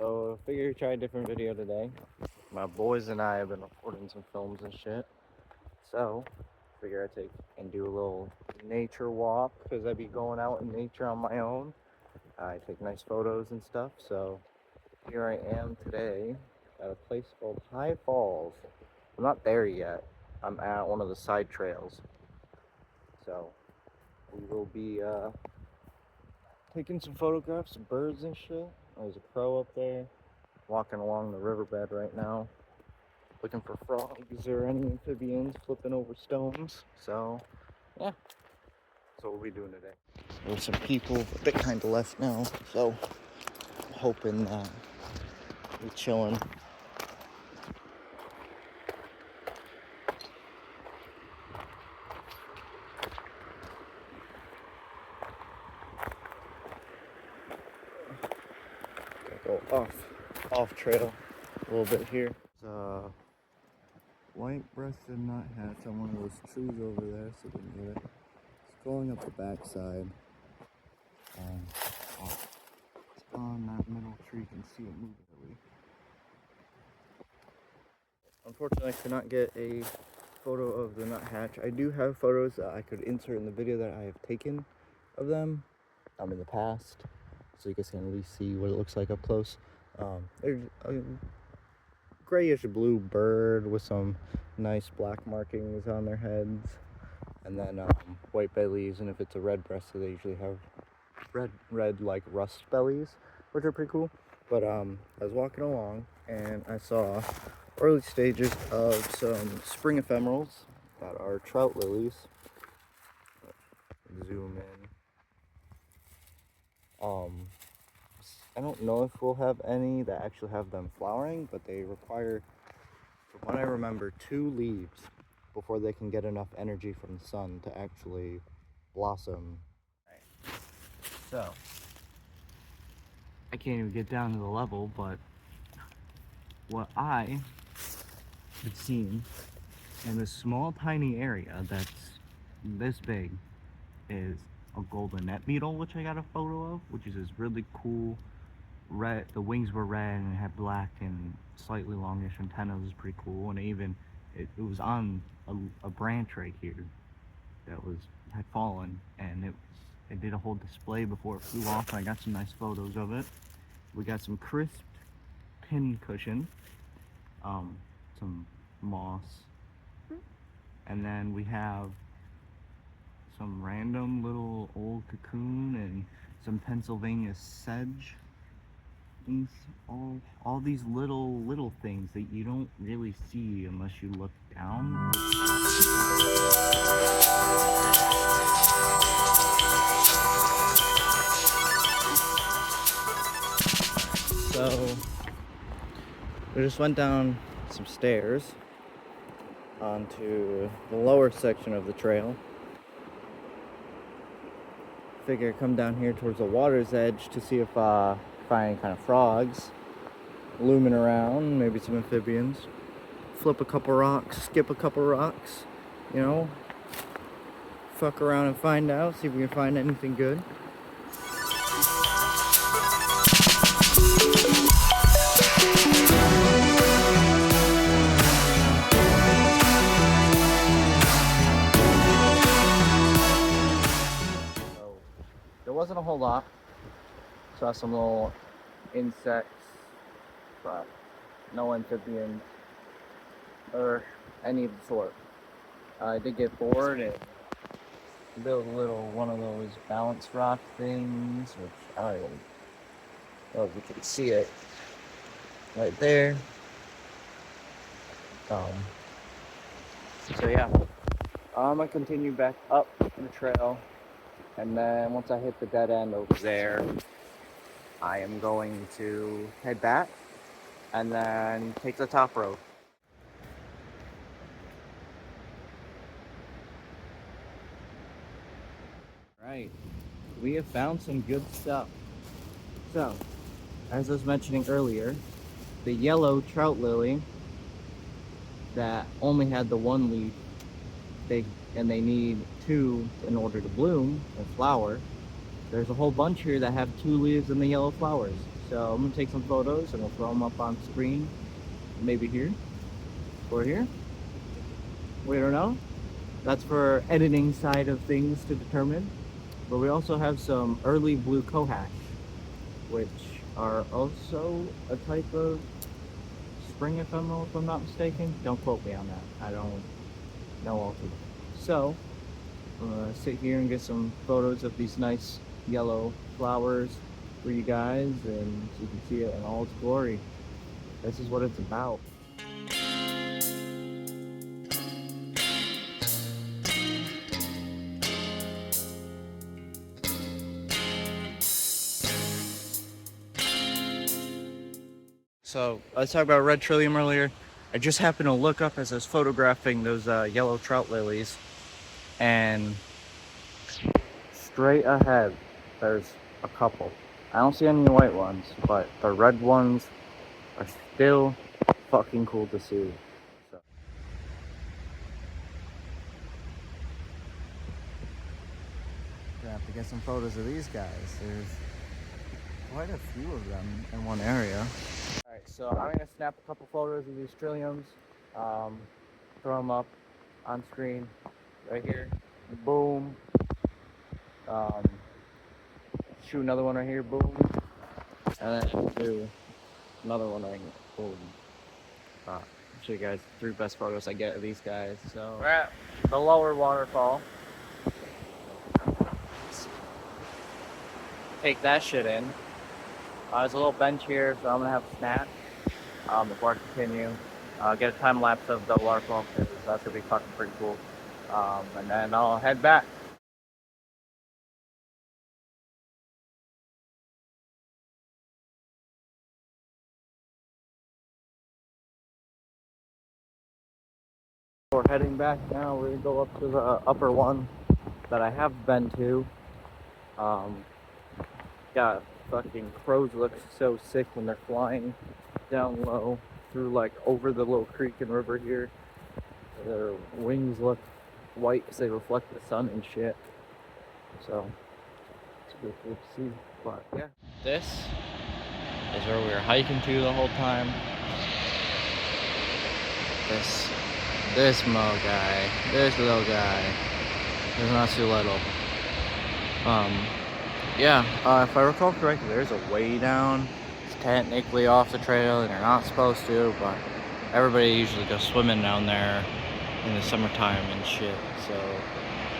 So I figured try a different video today. My boys and I have been recording some films and shit. So figure I take and do a little nature walk because I'd be going out in nature on my own. I take nice photos and stuff. So here I am today at a place called High Falls. I'm not there yet. I'm at one of the side trails. So we will be taking some photographs of birds and shit. There's a crow up there. Walking along the riverbed right now, looking for frogs or any amphibians flipping over stones. So, yeah, that's what we'll be doing today. There's some people, but they kind of left now, so I'm hoping that we're chilling. Go off trail a little bit here. White-breasted nuthatch on one of those trees over there, so we can get it. It's going up the backside, and it's on that middle tree. You can see it moving. Unfortunately, I could not get a photo of the nuthatch. I do have photos that I could insert in the video that I have taken of them in the past, so you guys can at least see what it looks like up close. There's a grayish blue bird with some nice black markings on their heads, and then white bellies, and if it's a red-breasted, they usually have red like rust bellies, which are pretty cool. But I was walking along and I saw early stages of some spring ephemerals that are trout lilies. Zoom in. I don't know if we'll have any that actually have them flowering, but they require, from what I remember, 2 leaves before they can get enough energy from the sun to actually blossom. Right. So, I can't even get down to the level, but what I have seen in this small tiny area that's this big is a golden net beetle, which I got a photo of, which is this really cool red. The wings were red and it had black and slightly longish antennas. It was pretty cool, and it was on a branch right here that had fallen, and it did a whole display before it flew off, and I got some nice photos of it. We got some crisped pin cushion, some moss, and then we have some random little old cocoon and some Pennsylvania sedge. All these little things that you don't really see unless you look down. So we just went down some stairs onto the lower section of the trail. Figure come down here towards the water's edge to see if find any kind of frogs looming around, maybe some amphibians. Flip a couple rocks, skip a couple rocks, you know, fuck around and find out, see if we can find anything good. There wasn't a whole lot. Saw some little insects, but no amphibians or any of the sort. I did get bored and built a little one of those balance rock things, which I don't even know if you can see it right there. So yeah, I'm gonna continue back up the trail. And then once I hit the dead end over there, I am going to head back and then take the top road. Right, we have found some good stuff. So, as I was mentioning earlier, the yellow trout lily that only had the 1 leaf, they need 2 in order to bloom and flower. There's a whole bunch here that have 2 leaves and the yellow flowers. So I'm gonna take some photos and we'll throw them up on screen. Maybe here or here. We don't know. That's for editing side of things to determine. But we also have some early blue cohash, which are also a type of spring ephemeral, if I'm not mistaken. Don't quote me on that. I don't know all too well. So I'm gonna sit here and get some photos of these nice yellow flowers for you guys, and so you can see it in all its glory. This is what it's about. So let's talk about red trillium earlier. I just happened to look up as I was photographing those yellow trout lilies, and straight ahead there's a couple. I don't see any white ones, but the red ones are still fucking cool to see. So. Gonna have to get some photos of these guys. There's quite a few of them in one area. Alright, so I'm gonna snap a couple photos of these trilliums, throw them up on screen right here. Boom. Shoot another one right here. Boom. And then do another one right here. Boom. I'll show you guys the 3 best photos I get of these guys. So we're at the lower waterfall. Take that shit in. There's a little bench here, so I'm gonna have a snack before I continue. Get a time lapse of the waterfall because that's gonna be fucking pretty cool. And then I'll head back. We're heading back now. We're gonna go up to the upper one that I have been to. God, fucking crows look so sick when they're flying down low through like over the little creek and river here. Their wings look white because they reflect the sun and shit. So it's pretty cool to see. But yeah, this is where we were hiking to the whole time. This mo guy, this little guy, he's not too little. Yeah, if I recall correctly, there's a way down. It's technically off the trail and you're not supposed to, but everybody usually goes swimming down there in the summertime and shit. So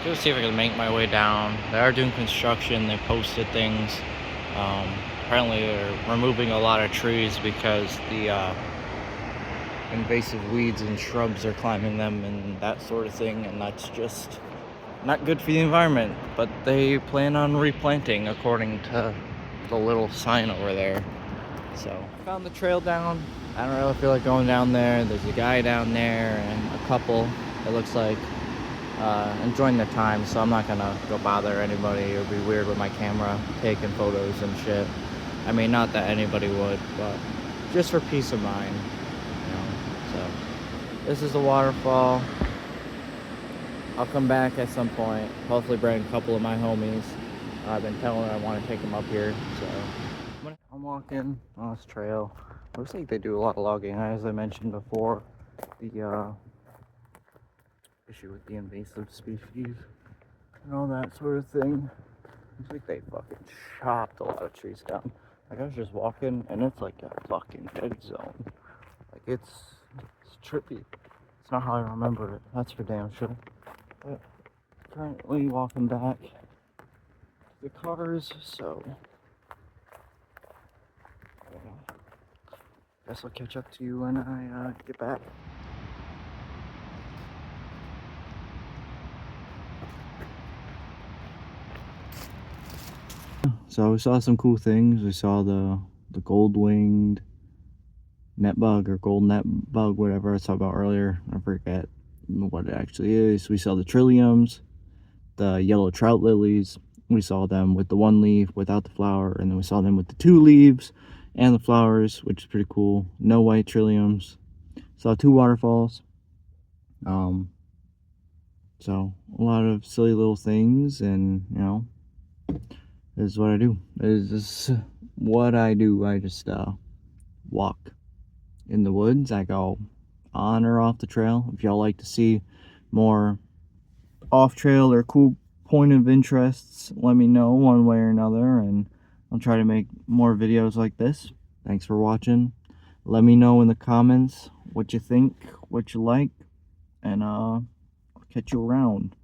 just see if I can make my way down. They are doing construction. They posted things. Apparently they're removing a lot of trees because the invasive weeds and shrubs are climbing them and that sort of thing, and that's just not good for the environment. But they plan on replanting according to the little sign over there. So I found the trail down. I don't really feel like going down there. There's a guy down there and a couple, it looks like, enjoying their time, so I'm not gonna go bother anybody. It would be weird with my camera taking photos and shit. I mean, not that anybody would, but just for peace of mind, you know. So this is the waterfall. I'll come back at some point, hopefully bring a couple of my homies. I've been telling them I want to take them up here, so I'm walking on this trail. Looks like they do a lot of logging, as I mentioned before. The issue with the invasive species and all that sort of thing. Looks like they fucking chopped a lot of trees down. Like, I was just walking and it's like a fucking dead zone. Like, it's trippy. It's not how I remember it, that's for damn sure. But currently walking back to the cars, so guess I'll catch up to you when I get back. So we saw some cool things. We saw the gold-winged net bug or gold net bug, whatever I was talking about earlier. I forget what it actually is. We saw the trilliums, the yellow trout lilies. We saw them with the 1 leaf without the flower, and then we saw them with the 2 leaves and the flowers, which is pretty cool. No white trilliums. Saw 2 waterfalls. So a lot of silly little things, and you know, This is what I do. This is what I do. I just walk in the woods. I go on or off the trail. If y'all like to see more off trail or cool point of interests, let me know one way or another, and I'll try to make more videos like this. Thanks for watching. Let me know in the comments what you think, what you like, and I'll catch you around.